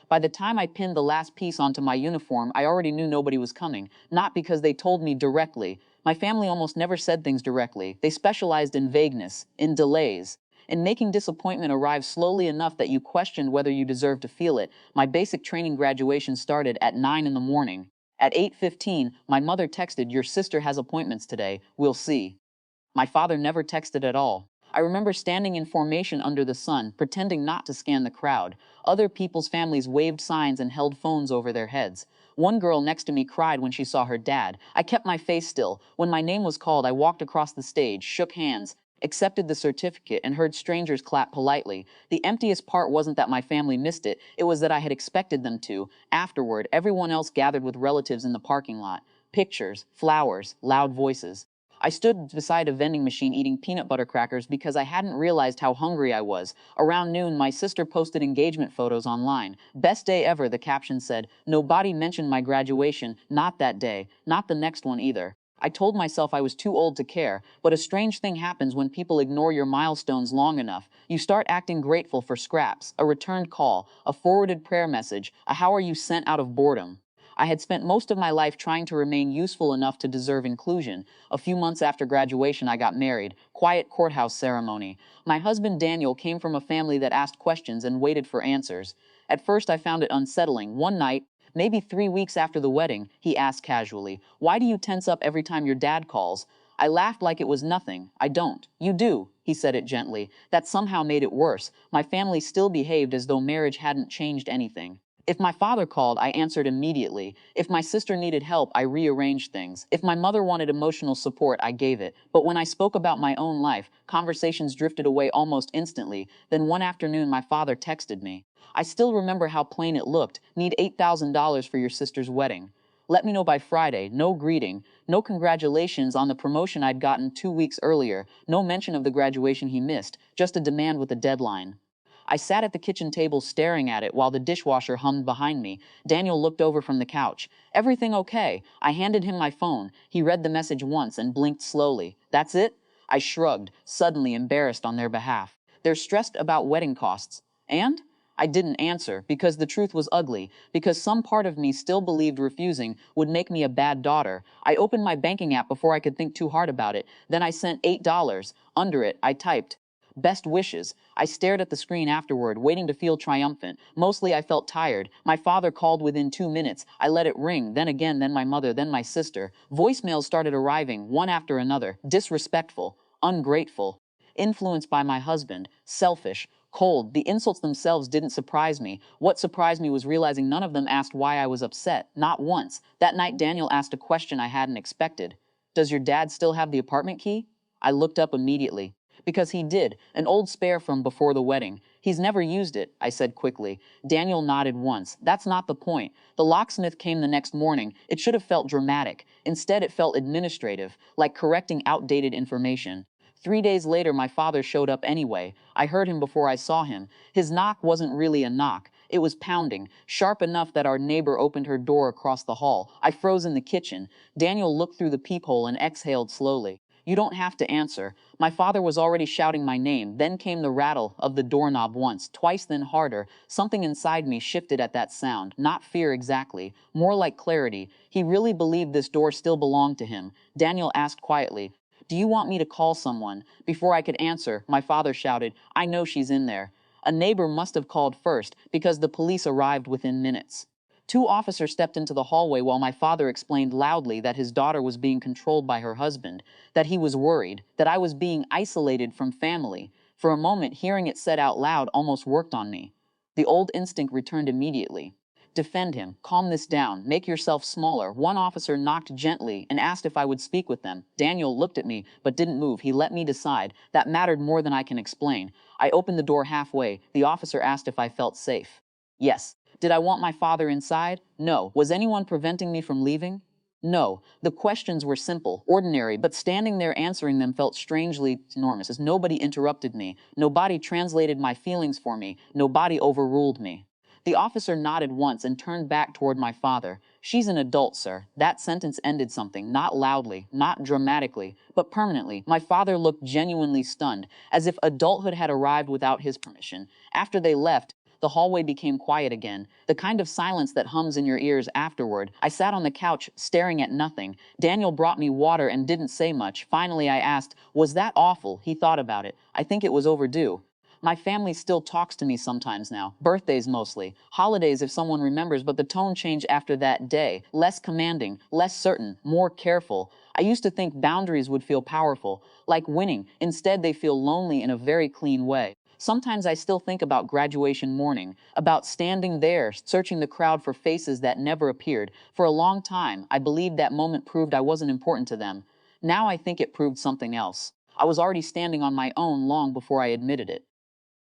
By the time I pinned the last piece onto my uniform, I already knew nobody was coming, not because they told me directly. My family almost never said things directly. They specialized in vagueness, in delays, in making disappointment arrive slowly enough that you questioned whether you deserved to feel it. My basic training graduation started at 9 in the morning. At 8:15, my mother texted, "Your sister has appointments today. We'll see." My father never texted at all. I remember standing in formation under the sun, pretending not to scan the crowd. Other people's families waved signs and held phones over their heads. One girl next to me cried when she saw her dad. I kept my face still. When my name was called, I walked across the stage, shook hands, accepted the certificate, and heard strangers clap politely. The emptiest part wasn't that my family missed it, it was that I had expected them to. Afterward, everyone else gathered with relatives in the parking lot. Pictures, flowers, loud voices. I stood beside a vending machine eating peanut butter crackers because I hadn't realized how hungry I was. Around noon, my sister posted engagement photos online. "Best day ever," the caption said. Nobody mentioned my graduation, not that day, not the next one either. I told myself I was too old to care, but a strange thing happens when people ignore your milestones long enough. You start acting grateful for scraps, a returned call, a forwarded prayer message, a "how are you" sent out of boredom. I had spent most of my life trying to remain useful enough to deserve inclusion. A few months after graduation, I got married. Quiet courthouse ceremony. My husband Daniel came from a family that asked questions and waited for answers. At first, I found it unsettling. One night, maybe 3 weeks after the wedding, he asked casually, "Why do you tense up every time your dad calls?" I laughed like it was nothing. "I don't." "You do," he said it gently. That somehow made it worse. My family still behaved as though marriage hadn't changed anything. If my father called, I answered immediately. If my sister needed help, I rearranged things. If my mother wanted emotional support, I gave it. But when I spoke about my own life, conversations drifted away almost instantly. Then one afternoon, my father texted me. I still remember how plain it looked. "Need $8,000 for your sister's wedding. Let me know by Friday." No greeting, no congratulations on the promotion I'd gotten 2 weeks earlier, no mention of the graduation he missed, just a demand with a deadline. I sat at the kitchen table staring at it while the dishwasher hummed behind me. Daniel looked over from the couch. "Everything okay?" I handed him my phone. He read the message once and blinked slowly. "That's it?" I shrugged, suddenly embarrassed on their behalf. "They're stressed about wedding costs." "And?" I didn't answer, because the truth was ugly, because some part of me still believed refusing would make me a bad daughter. I opened my banking app before I could think too hard about it. Then I sent $8. Under it, I typed, "Best wishes." I stared at the screen afterward, waiting to feel triumphant. Mostly I felt tired. My father called within 2 minutes. I let it ring, then again, then my mother, then my sister. Voicemails started arriving, one after another. Disrespectful, ungrateful, influenced by my husband, selfish, cold. The insults themselves didn't surprise me. What surprised me was realizing none of them asked why I was upset. Not once. That night, Daniel asked a question I hadn't expected. "Does your dad still have the apartment key?" I looked up immediately. "Because he did, an old spare from before the wedding. He's never used it," I said quickly. Daniel nodded once. "That's not the point. The locksmith came the next morning. It should have felt dramatic. Instead, it felt administrative, like correcting outdated information. 3 days later, my father showed up anyway. I heard him before I saw him. His knock wasn't really a knock. It was pounding, sharp enough that our neighbor opened her door across the hall. I froze in the kitchen. Daniel looked through the peephole and exhaled slowly. "You don't have to answer." My father was already shouting my name. Then came the rattle of the doorknob once, twice, then harder. Something inside me shifted at that sound. Not fear exactly, more like clarity. He really believed this door still belonged to him. Daniel asked quietly, "Do you want me to call someone?" Before I could answer, my father shouted, "I know she's in there." A neighbor must have called first, because the police arrived within minutes. Two officers stepped into the hallway while my father explained loudly that his daughter was being controlled by her husband, that he was worried, that I was being isolated from family. For a moment, hearing it said out loud almost worked on me. The old instinct returned immediately. "Defend him. Calm this down. Make yourself smaller." One officer knocked gently and asked if I would speak with them. Daniel looked at me, but didn't move. He let me decide. That mattered more than I can explain. I opened the door halfway. The officer asked if I felt safe. Yes. Did I want my father inside? No. Was anyone preventing me from leaving? No. The questions were simple, ordinary, but standing there answering them felt strangely enormous, as nobody interrupted me. Nobody translated my feelings for me. Nobody overruled me. The officer nodded once and turned back toward my father. "She's an adult, sir." That sentence ended something, not loudly, not dramatically, but permanently. My father looked genuinely stunned, as if adulthood had arrived without his permission. After they left, The hallway became quiet again, the kind of silence that hums in your ears afterward. I sat on the couch, staring at nothing. Daniel brought me water and didn't say much. Finally, I asked, "Was that awful?" He thought about it. "I think it was overdue." My family still talks to me sometimes now. Birthdays mostly. Holidays if someone remembers, but the tone changed after that day. Less commanding, less certain, more careful. I used to think boundaries would feel powerful, like winning. Instead, they feel lonely in a very clean way. Sometimes I still think about graduation morning, about standing there, searching the crowd for faces that never appeared. For a long time, I believed that moment proved I wasn't important to them. Now I think it proved something else. I was already standing on my own long before I admitted it.